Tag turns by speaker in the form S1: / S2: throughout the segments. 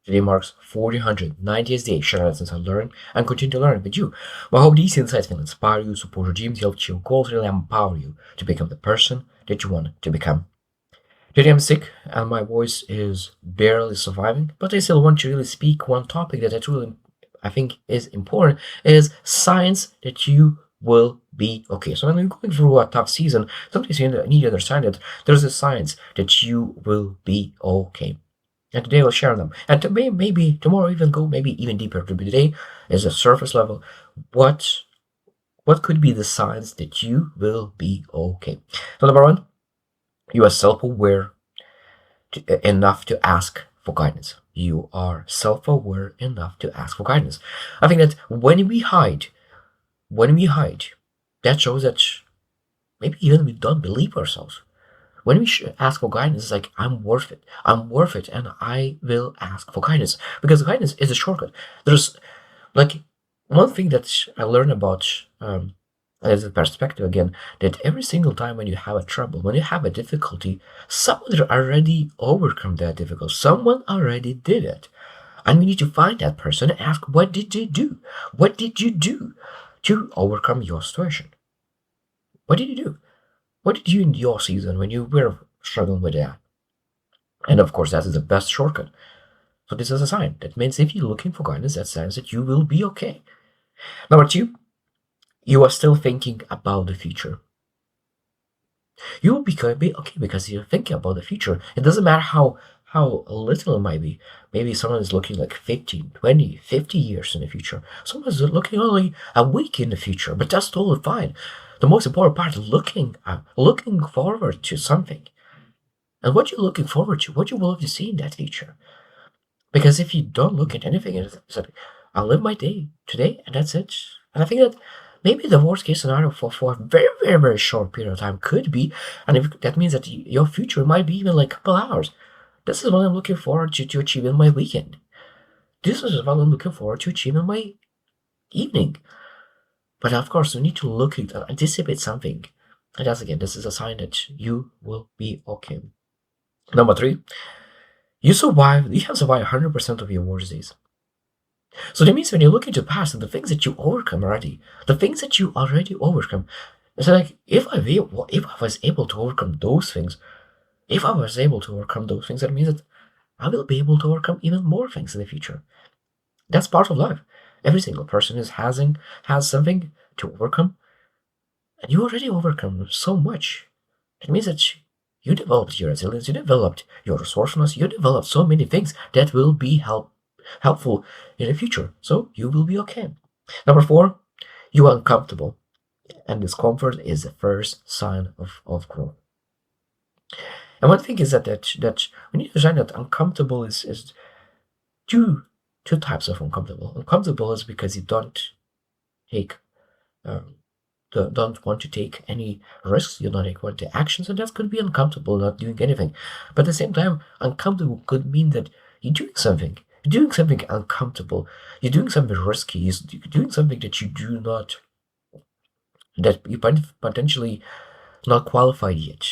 S1: Today marks 490th day sharing lessons I learned and continue to learn with you. I hope these insights will inspire you, support your dreams, help your goals, really empower you to become the person that you want to become. Today I'm sick and my voice is barely surviving, but I still want to really speak one topic that I think is important is science that you will be okay. So when you're going through a tough season, sometimes you need to understand that there's a science that you will be okay. And today we'll share them. And maybe tomorrow even go maybe even deeper. Today is a surface level. What what could be the signs that you will be okay? So number one, you are self-aware enough to ask for guidance. You are self-aware enough to ask for guidance. I think that when we hide, that shows that maybe even we don't believe ourselves. When we ask for guidance, it's like, I'm worth it. I'm worth it, and I will ask for guidance. Because guidance is a shortcut. There's, like, one thing that I learned about, as a perspective again, that every single time when you have a trouble, when you have a difficulty, someone already overcome that difficulty. Someone already did it. And we need to find that person and ask, what did they do? What did you do to overcome your situation? What did you do? What did you in your season when you were struggling with that? And of course, that is the best shortcut. So this is a sign. That means if you're looking for guidance, that signs that you will be okay. Number two, you are still thinking about the future. You will be okay because you're thinking about the future. It doesn't matter how little it might be. Maybe someone is looking like 15, 20, 50 years in the future. Someone is looking only a week in the future, but that's totally fine. The most important part is looking forward to something. And what you're looking forward to, what you will have to see in that future. Because if you don't look at anything, it's like, I'll live my day today and that's it. And I think that maybe the worst case scenario for a very, very, very short period of time could be, and if that means that your future might be even like a couple hours. This is what I'm looking forward to achieve in my weekend. This is what I'm looking forward to achieve in my evening. But of course, we need to look at anticipate something. And that's again, this is a sign that you will be okay. Number three, you have survived 100% of your worst days. So that means when you look into the past and the things that you overcome already, the things that you already overcome, it's like if I was able to overcome those things, that means that I will be able to overcome even more things in the future. That's part of life. Every single person has something to overcome, and you already overcome so much. It means that you developed your resilience, you developed your resourcefulness, you developed so many things that will be helpful in the future. So you will be okay. Number four, you are uncomfortable, and discomfort is the first sign of growth. And one thing is that we need to understand that uncomfortable is two types of uncomfortable. Uncomfortable is because you take um, don't want to take any risks, you don't want to take actions, and that could be uncomfortable, not doing anything. But at the same time, uncomfortable could mean that you're doing something. You're doing something uncomfortable. You're doing something risky. You're doing something that you potentially not qualified yet.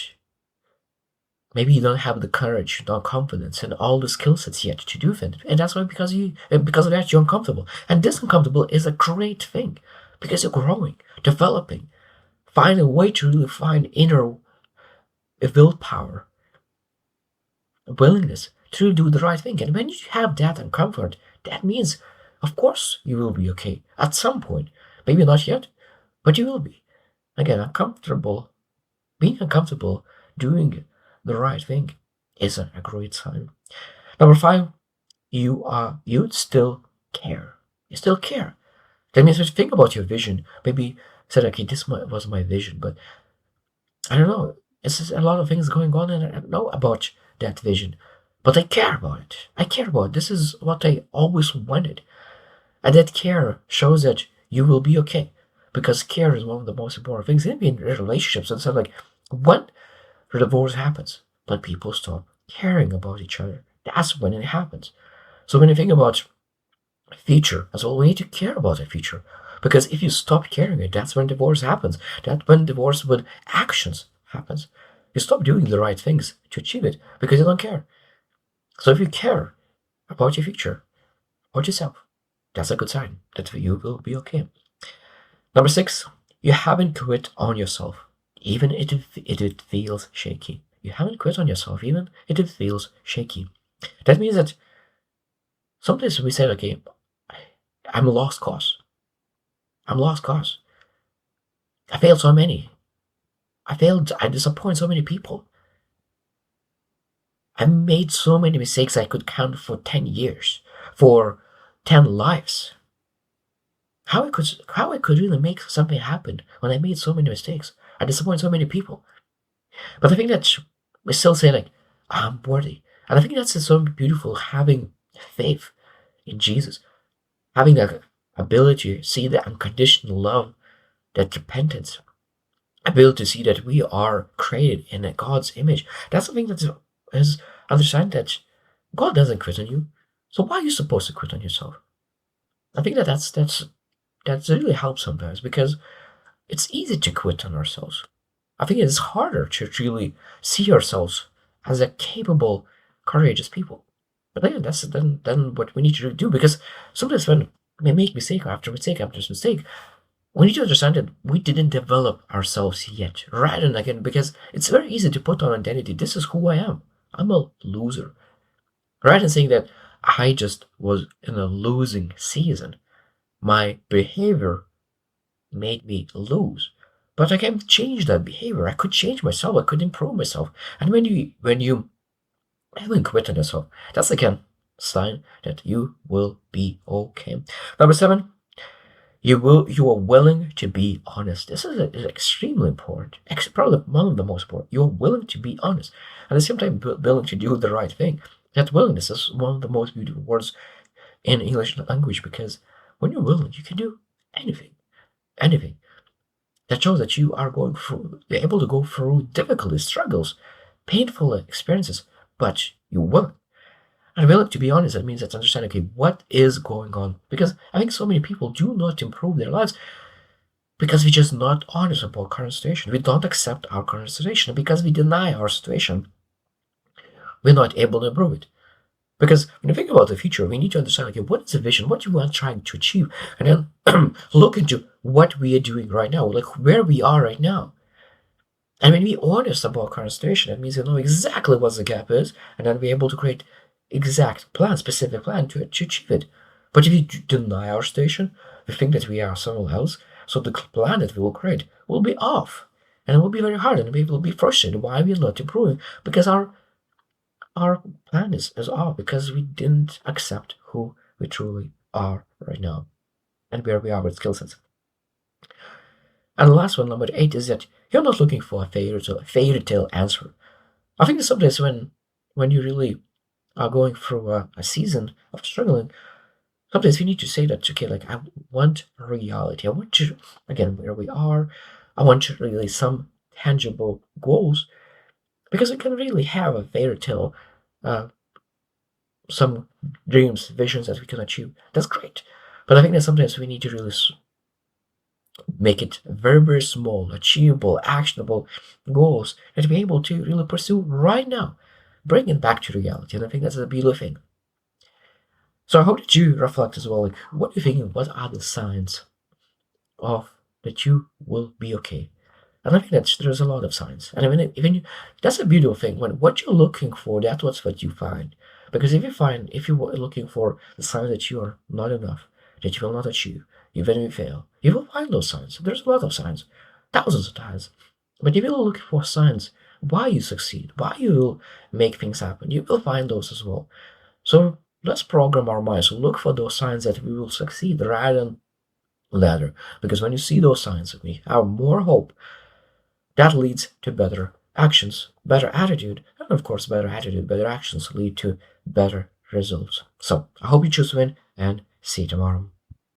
S1: Maybe you don't have the courage, not confidence, and all the skill sets yet to do that. And that's why because of that you're uncomfortable. And this uncomfortable is a great thing because you're growing, developing, find a way to really find inner willpower, willingness to do the right thing. And when you have that uncomfort, that means, of course, you will be okay at some point. Maybe not yet, but you will be. Again, being uncomfortable, doing the right thing is a great sign. Number five, you still care. You still care. That means if you think about your vision, maybe said, okay, was my vision, but I don't know. It's just a lot of things going on, and I don't know about that vision, but I care about it. I care about it. This is what I always wanted, and that care shows that you will be okay, because care is one of the most important things in relationships. And so, like, when divorce happens, when people stop caring about each other, that's when it happens. So when you think about future as well, we need to care about the future. Because if you stop caring it, that's when divorce happens. That's when divorce with actions happens. You stop doing the right things to achieve it because you don't care. So if you care, about your future, about yourself. That's a good sign that you will be okay. Number 6, you haven't quit on yourself, even if it feels shaky. You haven't quit on yourself, even if it feels shaky. That means that sometimes we say, okay, I'm a lost cause. I'm a lost cause. I failed so many. I disappoint so many people. I made so many mistakes I could count for 10 years, for 10 lives. How I could really make something happen when I made so many mistakes? I disappoint so many people. But I think that we still say like, I'm worthy. And I think that's so beautiful, having faith in Jesus, having the ability to see the unconditional love, that repentance, ability to see that we are created in a God's image. That's something that is understand that God doesn't quit on you. So why are you supposed to quit on yourself? I think that really helps sometimes, because it's easy to quit on ourselves. I think it's harder to really see ourselves as a capable, courageous people. But then that's then what we need to do, because sometimes when we make mistake after mistake after mistake, we need to understand that we didn't develop ourselves yet, right and again, because it's very easy to put on identity. This is who I am. I'm a loser. Right in saying that I just was in a losing season. My behavior made me lose. But I can change that behavior. I could change myself. I could improve myself. And when you haven't quit on yourself, that's again a sign that you will be okay. Number 7, you are willing to be honest. This is extremely important. Probably one of the most important. You're willing to be honest, and at the same time willing to do the right thing. That willingness is one of the most beautiful words in English language, because when you're willing, you can do anything, anything. That shows that you are you're able to go through difficulties, struggles, painful experiences, but you're willing. And willing to be honest, that means that understand, okay, what is going on? Because I think so many people do not improve their lives because we're just not honest about current situation. We don't accept our current situation. Because we deny our situation, we're not able to improve it. Because when you think about the future, we need to understand, okay, what is the vision? What do we are trying to achieve? And then look into what we are doing right now, like where we are right now. And when we're honest about current situation, that means we know exactly what the gap is, and then we're able to create exact plan, specific plan to achieve it. But if we deny our station, we think that we are someone else, so the plan that we will create will be off. And it will be very hard, and we will be frustrated why we are not improving, because our plan is off, because we didn't accept who we truly are right now and where we are with skill sets. And the last one, number 8, is that you're not looking for a fairy tale answer. I think that sometimes when you really are going through a season of struggling, sometimes you need to say that, okay, like I want reality. I want to, again, where we are, I want to really some tangible goals, because we can really have a fairy tale, uh, some dreams, visions that we can achieve. That's great. But I think that sometimes we need to really make it very, very small, achievable, actionable goals that we're able to really pursue right now. Bring it back to reality. And I think that's a beautiful thing. So I hope that you reflect as well, like what do you think, what are the signs of that you will be okay? And I think that there's a lot of signs. And even you, that's a beautiful thing. When what you're looking for, that's what you find. Because if you were looking for the signs that you are not enough, that you will not achieve, even if you fail, you will find those signs. There's a lot of signs, thousands of times. But if you look for signs why you succeed, why you will make things happen, you will find those as well. So let's program our minds to look for those signs that we will succeed rather than later. Because when you see those signs, we have more hope. That leads to better actions, better attitude, and of course, better attitude, better actions lead to better results. So I hope you choose to win, and see you tomorrow.